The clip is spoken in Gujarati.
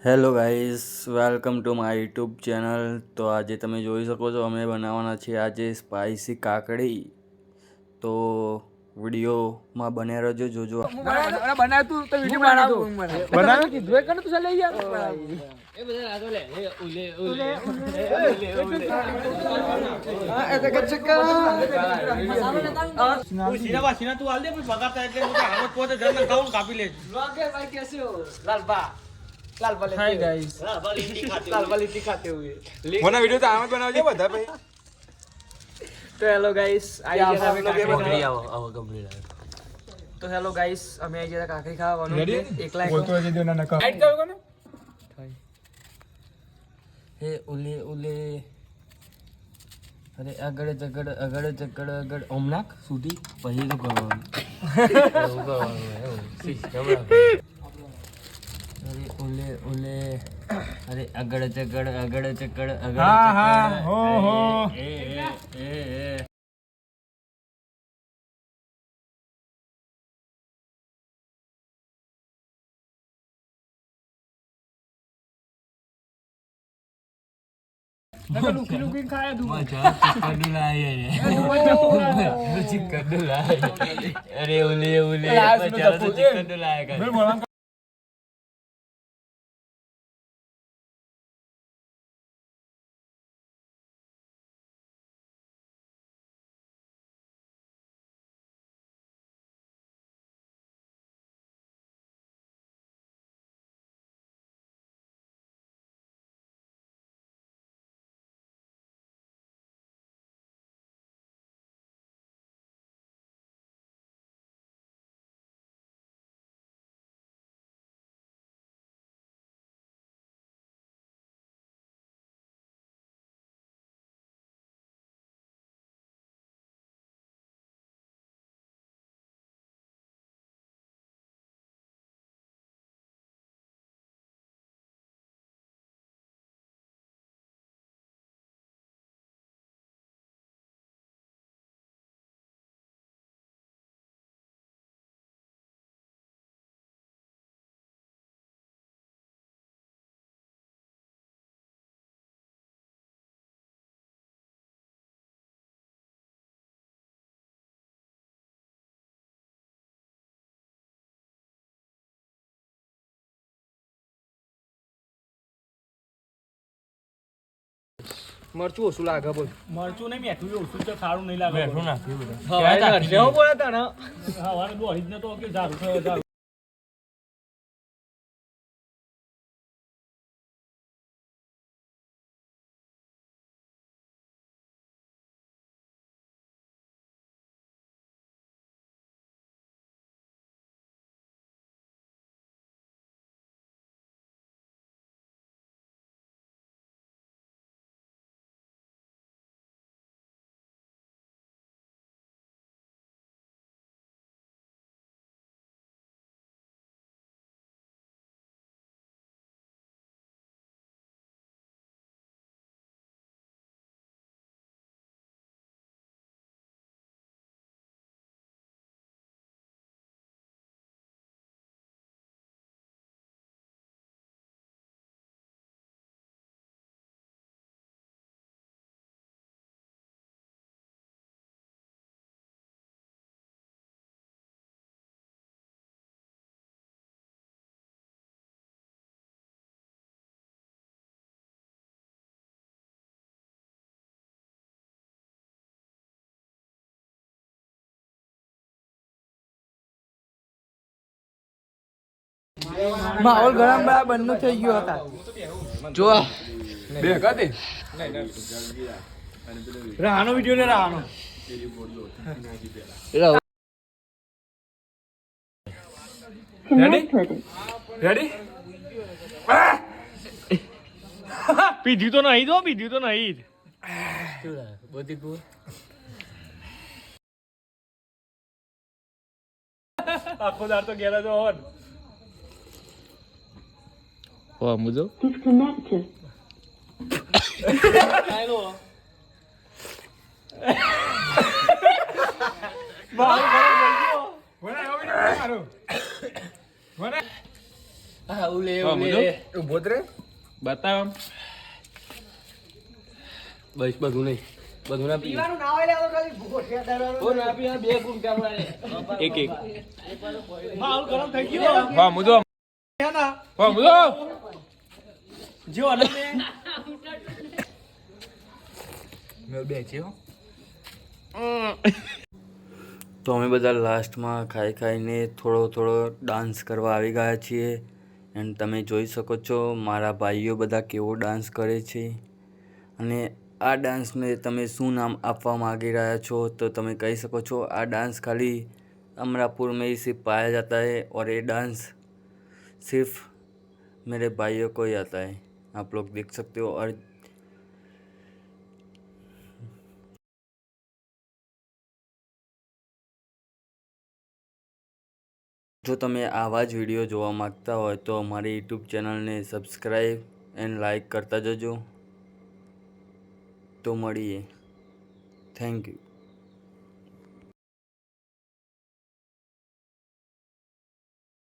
Hello guys, welcome to my YouTube channel. તો આજે તમે જોઈ શકો છો અમે બનાવવાના છીએ આજે સ્પાઇસી કાકડી. તો વિડીયોમાં બન્યા રહેજો, જોજો. બનાવ તું તો વિડિયો બનાવ કીધું એ કને તું લઈ યાર એ બધા રાતો લે ઉલે એ તો કચકા સીના તું હાલ દે પછી બગાડતા એટલે હું હાલત પોતે જન ખાઉં કાપી લે લોગે ભાઈ कैसे हो लालबा हाय गाइस लालबा लिट्टी खाते हुए મને વિડિયો તો આમ જ બનાવજો બધા ભાઈ. तो हेलो गाइस आइए हमें काकड़ी आओ कंप्लीट तो हेलो गाइस हमें आई जरा काकड़ी खाવાનું છે એકલા બોલતો હજી જો ના નકા એડ કરો કોને હે ઉલે ઉલે અરે આગળ આગળ ઓમનાક સુધી પછી તો કરવાનું એવું કરવાનું અરે ઉલે ઉલે અરે આગળ હા હા હો હો એ નકા લુકી ખાયા તું મજા ચિકન લાય રે ચિકન લાય અરે ઓલે ચાલો તો ચિકન લાય કર મરચું ઓછું લાગે બોલ મરચું નહીં મેઠું ઓછું તો ખારું નહીં લાગે બેઠું નાખ્યું બધા કેવું બોલે તને હા વારે દોડી જ નતો કે જારું માહોલ ગરમ બરાબર બંધ થઈ ગયો હતા જો બે કાતે રાનો વિડિયો ને રાનો રેડી પીધ્યું તો નહીં બધી કુ આખો દાર તો ગેલા તો હોત ઓ મુજો Disconnected. વણા આવો ને મારો વણા હા ઉલે હા, ઉલે મુજો. ઊભો જ રે. બતાવ આમ. બસ બધું નહીં બધું ના પી ઓ ના પી આ બે ગુણ કામવાને એક એક માલ ગરમ થઈ ગયો હા, મુજો. હા, મુજો. જો અને મેં બે છે હો. તો અમે બધા લાસ્ટમાં ખાઈ ખાઈને થોડો ડાન્સ કરવા આવી ગયા છીએ એન્ડ તમે જોઈ શકો છો મારા ભાઈઓ બધા કેવો ડાન્સ કરે છે અને આ ડાન્સને તમે શું નામ આપવા માગી રહ્યા છો તો તમે કહી શકો છો આ ડાंस खाली अमरापुर में ही सिर्फ पाया जाता है और ये डांस सिर्फ मेरे भाइयों को ही आता है आप लोग देख सकते हो और જો તમે આવા જ વિડીયો જોવા માગતા હોય તો અમારી યુટ્યુબ ચેનલને સબસ્ક્રાઈબ એન્ડ લાઈક કરતા જજો તો મળીએ થેન્ક યુ